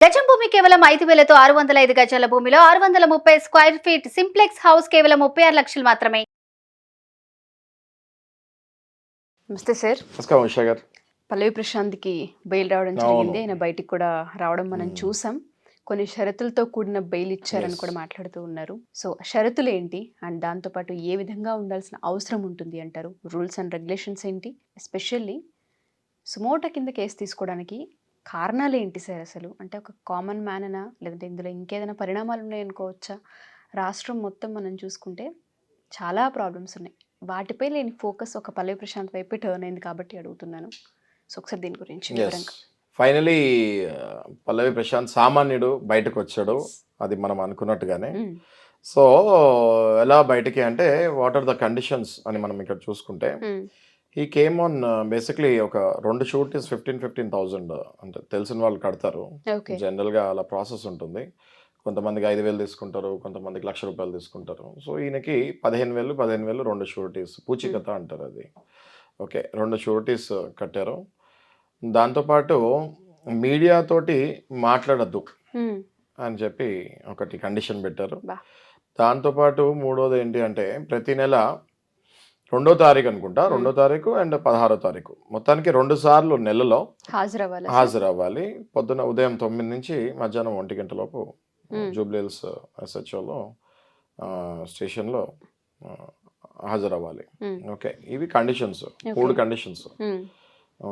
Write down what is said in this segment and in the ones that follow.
గజం భూమి కేవలం 5,000తో 605 గజాల భూమిలో 630 స్క్వేర్ ఫీట్ సింప్లెక్స్ హౌస్ కేవలం 36 లక్షలు మాత్రమే. నమస్తే సార్. నమస్కారం ఉషా గారు. పల్లవి ప్రశాంత్కి బెయిల్ రావడం జరిగింది. ఆయన బయటికి కూడా రావడం మనం చూసాం. కొన్ని షరతులతో కూడిన బెయిల్ ఇచ్చారని కూడా మాట్లాడుతూ ఉన్నారు. సో షరతులు ఏంటి అండ్ దాంతోపాటు ఏ విధంగా ఉండాల్సిన అవసరం ఉంటుంది అంటారు? రూల్స్ అండ్ రెగ్యులేషన్స్ ఏంటి? ఎస్పెషల్లీ సుమోటా కింద కేసు తీసుకోవడానికి కారణాలు ఏంటి సార్? అసలు అంటే ఒక కామన్ మ్యాన్ అనా, లేదంటే ఇందులో ఇంకేదైనా పరిణామాలు ఉన్నాయనుకోవచ్చా? రాష్ట్రం మొత్తం మనం చూసుకుంటే చాలా ప్రాబ్లమ్స్ ఉన్నాయి. వాటిపై లేని ఫోకస్ ఒక పల్లవి ప్రశాంత్ వైపే టర్న్ అయింది కాబట్టి అడుగుతున్నాను. సో ఒకసారి దీని గురించి వివరంగా. ఫైనలీ పల్లవి ప్రశాంత్ సామాన్యుడు బయటకు వచ్చాడు, అది మనం అనుకున్నట్టుగానే. సో ఎలా బయటికి అంటే వాట్ ఆర్ ద కండిషన్స్ అని మనం ఇక్కడ చూసుకుంటే ఈ కేమ్ ఆన్ బేసిక్లీ ఒక 2 షూటీస్ 15,000 అంటే తెలిసిన వాళ్ళు కడతారు. జనరల్గా అలా ప్రాసెస్ ఉంటుంది. కొంతమందికి 5,000 తీసుకుంటారు, కొంతమందికి ₹1,00,000 తీసుకుంటారు. సో ఈయనకి 15,000 2 షూరిటీస్ పూచికత అంటారు అది. ఓకే, 2 షూరిటీస్ కట్టారు. దాంతోపాటు మీడియాతోటి మాట్లాడద్దు అని చెప్పి ఒకటి కండిషన్ పెట్టారు. దాంతోపాటు మూడోది ఏంటి అంటే ప్రతి నెల 2వ తారీఖు అనుకుంటా, 2వ తారీఖు అండ్ 16వ తారీఖు మొత్తానికి 2 సార్లు నెలలో హాజరవ్వాలి. పొద్దున ఉదయం 9 నుంచి మధ్యాహ్నం 1 గంట లోపు జూబ్లీహిల్స్ SHOలో స్టేషన్లో హాజరవ్వాలి. ఓకే, ఇవి కండిషన్స్, 3 కండిషన్స్.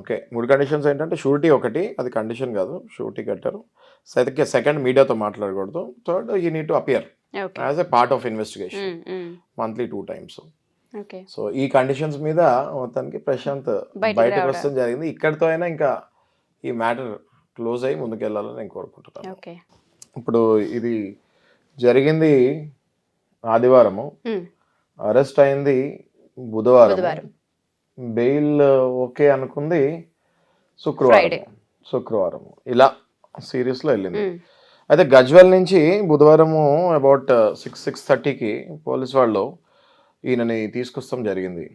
ఓకే, 3 కండిషన్స్ ఏంటంటే షూరిటీ ఒకటి, అది కండిషన్ కాదు, షూరిటీ కట్టారు. సెకండ్ మీడియాతో మాట్లాడకూడదు. Third you need to appear as a part of investigation monthly 2 times. So ఈ కండిషన్స్ మీద మొత్తానికి ప్రశాంత్ బయటకు వస్తడం జరిగింది. ఇక్కడితో అయినా ఇంకా ఈ మ్యాటర్ క్లోజ్ అయ్యి ముందుకు వెళ్ళాలని నేను కోరుకుంటున్నాను. ఇప్పుడు ఇది జరిగింది ఆదివారము, అరెస్ట్ అయింది బుధవారం, బెయిల్ ఓకే అనుకుంది శుక్రవారం, ఇలా సిరీస్లో వెళ్ళింది. అయితే గజ్వెల్ నుంచి బుధవారము అబౌట్ 6:30కి పోలీస్ వాళ్ళు ఈయనని తీసుకొస్తాం జరిగింది.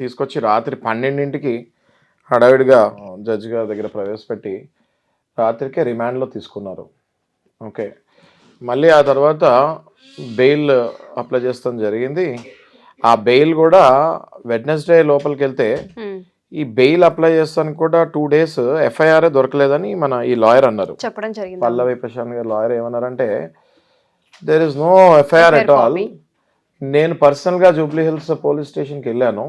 తీసుకొచ్చి రాత్రి 12ంటికి హడావిడిగా జడ్జి గారి దగ్గర ప్రవేశపెట్టి రాత్రికే రిమాండ్లో తీసుకున్నారు. ఓకే, మళ్ళీ ఆ తర్వాత బెయిల్ అప్లై చేస్తాం జరిగింది. ఆ బెయిల్ కూడా వెడ్నెస్డే లోపలికి వెళ్తే ఈ బెయిల్ అప్లై చేస్తానికి కూడా 2 days FIR దొరకలేదని మన ఈ లాయర్ అన్నారు. చెప్పడం జరిగింది. పల్లవి ప్రశాంత్ గారు లాయర్ ఏమన్నారంటే there is no FIR at all. నేను పర్సనల్గా జూబ్లీహిల్స్ పోలీస్ స్టేషన్కి వెళ్ళాను,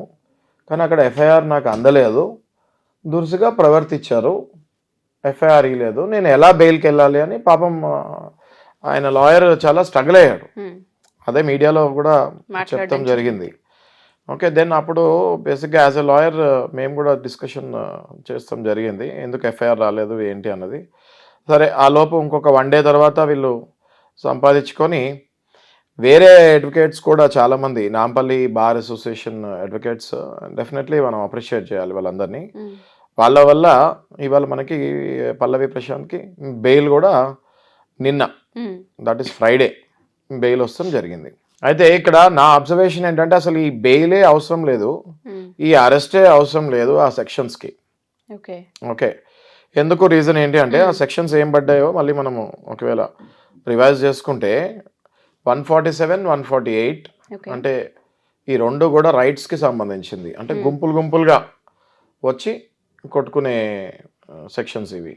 కానీ అక్కడ FIR నాకు అందలేదు, దురుసుగా ప్రవర్తించారు, FIR ఇవ్వలేదు, నేను ఎలా బెయిల్కి వెళ్ళాలి అని పాపం ఆయన లాయర్ చాలా స్ట్రగుల్ అయ్యాడు. అదే మీడియాలో కూడా చెప్తాం జరిగింది. ఓకే, దెన్ అప్పుడు బేసిక్గా యాజ్ ఎ లాయర్ మేము కూడా డిస్కషన్ చేస్తాం జరిగింది, ఎందుకు FIR రాలేదు ఏంటి అన్నది. సరే, ఆ లోపు ఇంకొక 1 day తర్వాత వీళ్ళు సంపాదించుకొని వేరే అడ్వకేట్స్ కూడా చాలామంది, Nampally bar association advocates, definitely మనం అప్రిషియేట్ చేయాలి వాళ్ళందరినీ. వాళ్ళ వల్ల ఇవాళ మనకి పల్లవి ప్రశాంత్కి బెయిల్ కూడా నిన్న, దట్ ఈస్ ఫ్రైడే, బెయిల్ వస్తాం జరిగింది. అయితే ఇక్కడ నా అబ్జర్వేషన్ ఏంటంటే అసలు ఈ బెయిలే అవసరం లేదు, ఈ అరెస్టే అవసరం లేదు ఆ సెక్షన్స్కి. ఓకే, ఎందుకు రీజన్ ఏంటి అంటే ఆ సెక్షన్స్ ఏం పడ్డాయో మళ్ళీ మనము ఒకవేళ రివైజ్ చేసుకుంటే 147, 148 అంటే ఈ 2 కూడా రైట్స్కి సంబంధించింది, అంటే గుంపులుగా వచ్చి కొట్టుకునే సెక్షన్స్ ఇవి.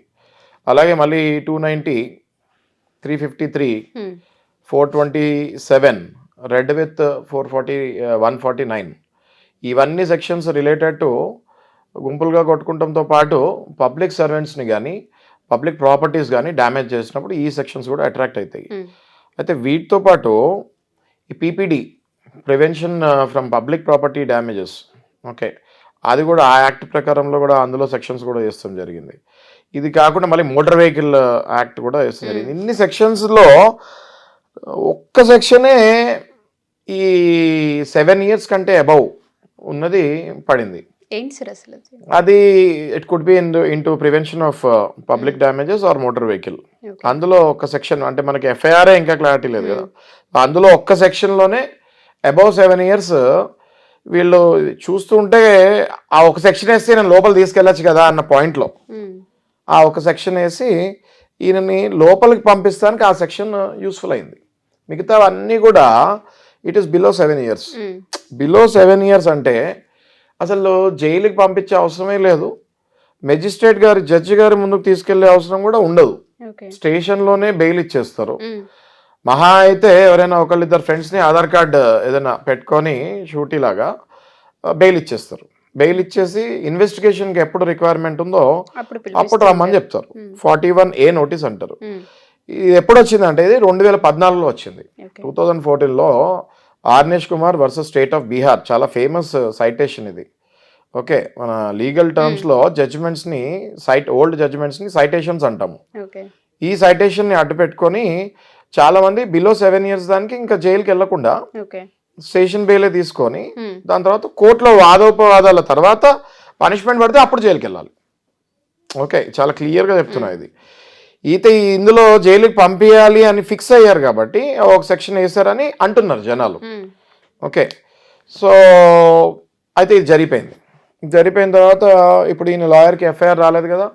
అలాగే మళ్ళీ 290, 353, 427 రెడ్ విత్ 149 ఇవన్నీ సెక్షన్స్ రిలేటెడ్ టు గుంపులుగా కొట్టుకుంటంతో పాటు పబ్లిక్ సర్వెంట్స్ని కానీ పబ్లిక్ ప్రాపర్టీస్ కానీ డ్యామేజ్ చేసినప్పుడు ఈ సెక్షన్స్ కూడా అట్రాక్ట్ అవుతాయి. అయితే వీటితో పాటు ఈ PPD prevention from public property damages, okay, అది కూడా ఆ యాక్ట్ ప్రకారంలో కూడా అందులో సెక్షన్స్ కూడా వేస్తాం జరిగింది. ఇది కాకుండా మళ్ళీ మోటార్ వెహికల్ యాక్ట్ కూడా వేస్తాం జరిగింది. ఇన్ని సెక్షన్స్లో ఒక్క సెక్షనే ఈ 7 years కంటే అబౌవ్ ఉన్నది పడింది. అది it could be into prevention of public damages are motor vehicle. అందులో ఒక సెక్షన్, అంటే మనకి FIR ఇంకా క్లారిటీ లేదు కదా, అందులో ఒక్క సెక్షన్లోనే అబౌవ్ 7 years వీళ్ళు చూస్తుంటే ఆ ఒక సెక్షన్ వేస్తే నేను లోపల తీసుకెళ్ళచ్చు కదా అన్న పాయింట్లో ఆ ఒక సెక్షన్ వేసి ఈయనని లోపలికి పంపిస్తానికి ఆ సెక్షన్ యూస్ఫుల్ అయింది. మిగతా అన్నీ కూడా it is below 7 years. Below 7 years అంటే అసలు జైలుకి పంపించే అవసరమే లేదు, మెజిస్ట్రేట్ గారి జడ్జి గారి ముందుకు తీసుకెళ్లే అవసరం కూడా ఉండదు. స్టేషన్లోనే బెయిల్ ఇచ్చేస్తారు. మహా అయితే ఎవరైనా ఒకళ్ళిద్దరు ఫ్రెండ్స్ని ఆధార్ కార్డ్ ఏదైనా పెట్టుకొని షూటీ లాగా బెయిల్ ఇచ్చేస్తారు. బెయిల్ ఇచ్చేసి ఇన్వెస్టిగేషన్కి ఎప్పుడు రిక్వైర్మెంట్ ఉందో అప్పుడు రమ్మని చెప్తారు. 41A నోటీస్ అంటారు. ఇది ఎప్పుడు వచ్చిందంటే ఇది 2014లో వచ్చింది. 2014లో Arnesh Kumar versus state of Bihar, చాలా ఫేమస్ సైటేషన్ ఇది. ఓకే, మన లీగల్ టర్మ్స్లో జడ్జిమెంట్స్ని ఓల్డ్ జడ్జిమెంట్స్ని సైటేషన్స్ అంటాము. ఈ సైటేషన్ని అడ్డు పెట్టుకొని చాలామంది బిలో 7 years దానికి ఇంకా జైలుకి వెళ్లకుండా స్టేషన్ బెయిలే తీసుకొని దాని తర్వాత కోర్టులో వాదోపవాదాల తర్వాత పనిష్మెంట్ పడితే అప్పుడు జైలుకి వెళ్ళాలి. ఓకే, చాలా క్లియర్గా చెప్తున్నా ఇది. ఇందులో జైలుకి పంపించాలి అని ఫిక్స్ అయ్యారు కాబట్టి ఒక సెక్షన్ వేశారని అంటున్నారు జనాలు. ఓకే, సో అయితే ఇది జరిగిపోయిన తర్వాత ఇప్పుడు ఈయన లాయర్కి ఎఫ్ఐఆర్ రాలేదు కదా.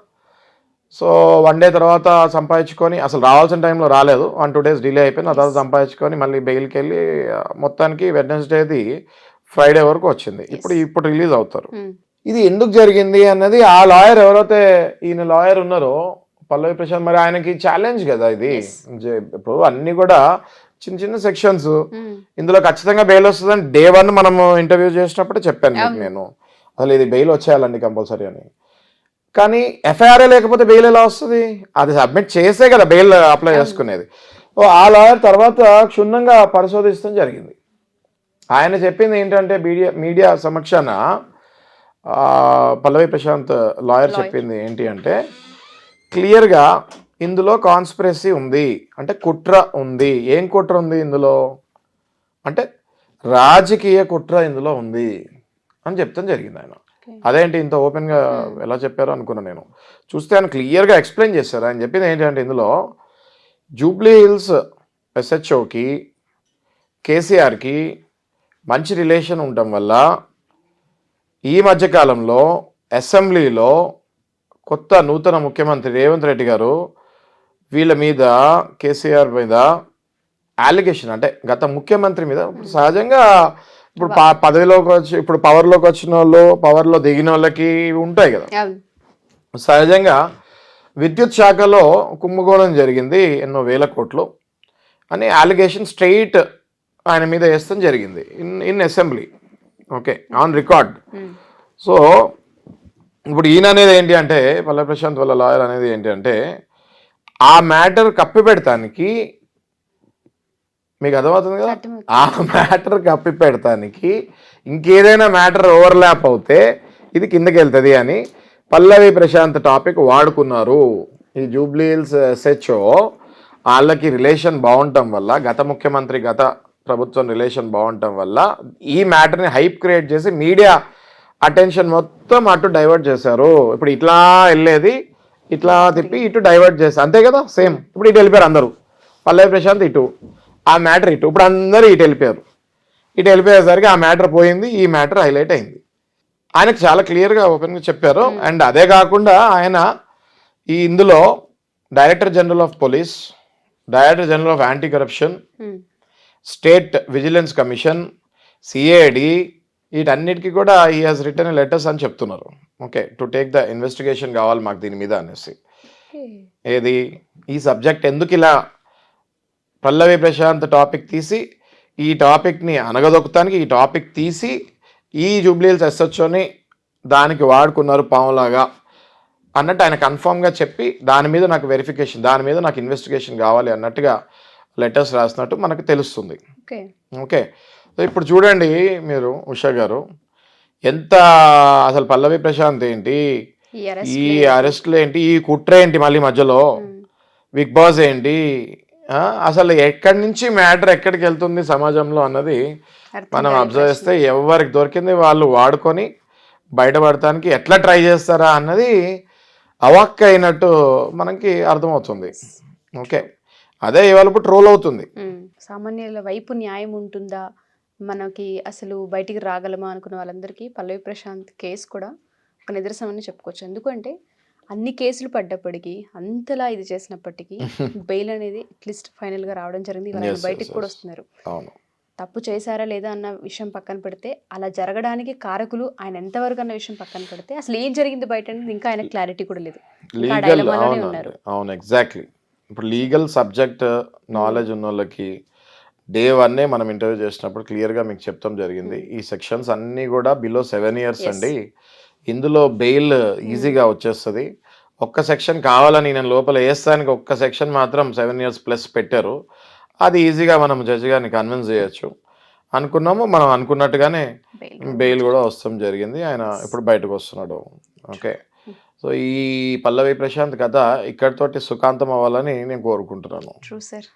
సో 1 day తర్వాత సంపాదించుకొని, అసలు రావాల్సిన టైంలో రాలేదు, 1-2 days డిలే అయిపోయింది. ఆ తర్వాత సంపాదించుకొని మళ్ళీ బెయిల్కి వెళ్ళి మొత్తానికి వెడ్నెస్డేది ఫ్రైడే వరకు వచ్చింది. ఇప్పుడు రిలీజ్ అవుతారు. ఇది ఎందుకు జరిగింది అన్నది ఆ లాయర్ ఎవరైతే ఈయన లాయర్ ఉన్నారో పల్లవి ప్రశాంత్, మరి ఆయనకి ఛాలెంజ్ కదా ఇది. ఇప్పుడు అన్ని కూడా చిన్న చిన్న సెక్షన్స్, ఇందులో ఖచ్చితంగా బెయిల్ వస్తుందని Day 1 మనము ఇంటర్వ్యూ చేసినప్పుడు చెప్పాను మీకు నేను, అసలు ఇది బెయిల్ వచ్చేయాలండి కంపల్సరీ అని. కానీ ఎఫ్ఐఆర్ఏ లేకపోతే బెయిల్ ఎలా వస్తుంది? అది సబ్మిట్ చేసే కదా బెయిల్ అప్లై చేసుకునేది. ఆ లాయర్ తర్వాత క్షుణ్ణంగా పరిశోధించడం జరిగింది. ఆయన చెప్పింది ఏంటంటే మీడియా సమక్షాన పల్లవి ప్రశాంత్ లాయర్ చెప్పింది ఏంటి అంటే, క్లియర్గా ఇందులో కాన్స్పిరసీ ఉంది, అంటే కుట్ర ఉంది. ఏం కుట్ర ఉంది ఇందులో అంటే రాజకీయ కుట్ర ఇందులో ఉంది అని చెప్తాం జరిగింది ఆయన. అదేంటి ఇంత ఓపెన్గా ఎలా చెప్పారో అనుకున్నా నేను. చూస్తే ఆయన క్లియర్గా ఎక్స్ప్లెయిన్ చేశారు. ఆయన చెప్పింది ఏంటంటే ఇందులో జూబ్లీ హిల్స్ SHOకి కేసీఆర్కి మంచి రిలేషన్ ఉండటం వల్ల ఈ మధ్యకాలంలో అసెంబ్లీలో కొత్త నూతన ముఖ్యమంత్రి రేవంత్ రెడ్డి గారు వీళ్ళ మీద, కేసీఆర్ మీద అలిగేషన్, అంటే గత ముఖ్యమంత్రి మీద సహజంగా ఇప్పుడు పదవిలోకి వచ్చి ఇప్పుడు పవర్లోకి వచ్చిన వాళ్ళు, పవర్లో దిగిన వాళ్ళకి ఉంటాయి కదా, సహజంగా విద్యుత్ శాఖలో కుంభకోణం జరిగింది ఎన్నో వేల కోట్లు అని అలిగేషన్ స్ట్రెయిట్ ఆయన మీద వేస్తాం జరిగింది in assembly. Okay, on record. So ఇప్పుడు ఈయన అనేది ఏంటి అంటే, పల్లవి ప్రశాంత్ వాళ్ళ లాయర్ అనేది ఏంటి అంటే, ఆ మ్యాటర్ కప్పి పెడతానికి, మీకు అర్థమవుతుంది కదా, ఆ మ్యాటర్ కప్పి పెడతానికి ఇంకేదైనా మ్యాటర్ ఓవర్లాప్ అవుతే ఇది కిందకి వెళ్తుంది అని పల్లవి ప్రశాంత్ టాపిక్ వాడుకున్నారు. ఈ జూబ్లీ హిల్స్ SHO వాళ్ళకి రిలేషన్ బాగుండటం వల్ల, గత ముఖ్యమంత్రి గత ప్రభుత్వం రిలేషన్ బాగుండటం వల్ల ఈ మ్యాటర్ని హైప్ క్రియేట్ చేసి మీడియా అటెన్షన్ మొత్తం అటు డైవర్ట్ చేశారు. ఇప్పుడు ఇట్లా వెళ్ళేది ఇట్లా తిప్పి ఇటు డైవర్ట్ చేశారు, అంతే కదా. సేమ్ ఇప్పుడు ఇటు వెళ్ళిపోయారు అందరూ, పల్లవి ప్రశాంత్ ఇటు, ఆ మ్యాటర్ ఇటు, ఇప్పుడు అందరూ ఇటు వెళ్ళిపోయారు. ఇటు వెళ్ళిపోయేసరికి ఆ మ్యాటర్ పోయింది, ఈ మ్యాటర్ హైలైట్ అయింది. ఆయనకు చాలా క్లియర్గా ఓపెన్గా చెప్పారు. అండ్ అదే కాకుండా ఆయన ఇందులో director general of police, director general of anti corruption, state vigilance commission, CID, వీటన్నిటికీ కూడా ఈ హాజ్ రిటర్న్ లెటర్స్ అని చెప్తున్నారు. Okay, to take the investigation కావాలి మాకు దీని మీద అనేసి. ఏది ఈ సబ్జెక్ట్ ఎందుకు ఇలా పల్లవి ప్రశాంత్ టాపిక్ తీసి ఈ టాపిక్ని అనగదొక్కుతానికి ఈ టాపిక్ తీసి ఈ జూబ్లీ హిల్స్ SHOని దానికి వాడుకున్నారు పాములాగా అన్నట్టు ఆయన కన్ఫామ్గా చెప్పి, దాని మీద నాకు వెరిఫికేషన్, దాని మీద నాకు ఇన్వెస్టిగేషన్ కావాలి అన్నట్టుగా లెటర్స్ రాసినట్టు మనకు తెలుస్తుంది. ఓకే, సో ఇప్పుడు చూడండి మీరు ఉషా గారు, ఎంత అసలు పల్లవి ప్రశాంత్ ఏంటి, ఈ అరెస్ట్లు ఏంటి, ఈ కుట్ర ఏంటి, మళ్ళీ మధ్యలో బిగ్ బాస్ ఏంటి, అసలు ఎక్కడి నుంచి మ్యాటర్ ఎక్కడికి వెళ్తుంది సమాజంలో అన్నది మనం అబ్జర్వ్ చేస్తే ఎవరికి దొరికింది వాళ్ళు వాడుకొని బయటపడటానికి ఎట్లా ట్రై చేస్తారా అన్నది అవాక్ అయినట్టు మనకి అర్థమవుతుంది. ఓకే, అదే ఇవాళ ట్రోల్ అవుతుంది. సామాన్యుల వైపు న్యాయం ఉంటుందా, మనకి అసలు బయటికి రాగలమా అనుకున్న వాళ్ళందరికీ పల్లవి ప్రశాంత్ కేసు కూడా ఒక నిదర్శనం అని చెప్పుకోవచ్చు. ఎందుకంటే అన్ని కేసులు పడ్డప్పటికీ అంతలా ఇది చేసినప్పటికీ బెయిల్ అనేది అట్లీస్ట్ ఫైనల్ గా రావడం జరిగింది. ఇవాళ ఆయన Yes, బయటికి yes, కూడా yes. వస్తున్నారు. అవును. తప్పు చేశారా లేదా అన్న విషయం పక్కన పెడితే, అలా జరగడానికి కారకులు ఆయన ఎంతవరకు అన్న విషయం పక్కన పెడితే, అసలు ఏం జరిగింది బయట అనేది ఇంకా ఆయన క్లారిటీ కూడా లేదు. ఇంకా లీగల్ డైలమాలోనే అవునండి, ఉన్నారు. అవును, ఎగ్జాక్ట్లీ. ఇప్పుడు లీగల్ సబ్జెక్ట్ నాలెడ్జ్ ఉన్న వాళ్ళకి డే 1 మనం ఇంటర్వ్యూ చేసినప్పుడు క్లియర్గా మీకు చెప్తాం జరిగింది. ఈ సెక్షన్స్ అన్నీ కూడా బిలో 7 years Yes. అండి. ఇందులో బెయిల్ ఈజీగా వచ్చేస్తుంది. ఒక్క సెక్షన్ కావాలని నేను లోపల వేస్తానికి ఒక్క సెక్షన్ మాత్రం 7 years ప్లస్ పెట్టారు. అది ఈజీగా మనం జడ్జి గారిని కన్విన్స్ చేయొచ్చు అనుకున్నాము. మనం అనుకున్నట్టుగానే Bail బెయిల్ కూడా వస్తాం జరిగింది. ఆయన ఇప్పుడు బయటకు వస్తున్నాడు. ఓకే. సో ఈ పల్లవి ప్రశాంత్ కథ ఇక్కడితోటి సుఖాంతం అవ్వాలని నేను కోరుకుంటున్నాను. True sir.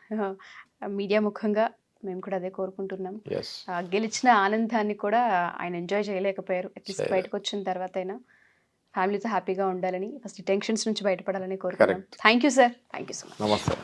మీడియా ముఖంగా మేము కూడా అదే కోరుకుంటున్నాం. ఎస్, గెలిచిన ఆనందాన్ని కూడా ఆయన ఎంజాయ్ చేయలేకపోయారు. అట్లీస్ట్ చేయలేదు. బయటకు వచ్చిన తర్వాత అయినా ఫ్యామిలీతో హ్యాపీగా ఉండాలని, ఫస్ట్ టెన్షన్స్ నుంచి బయటపడాలని కోరుకుంటున్నాం. Correct. Thank you sir. Thank you so much. నమస్తే.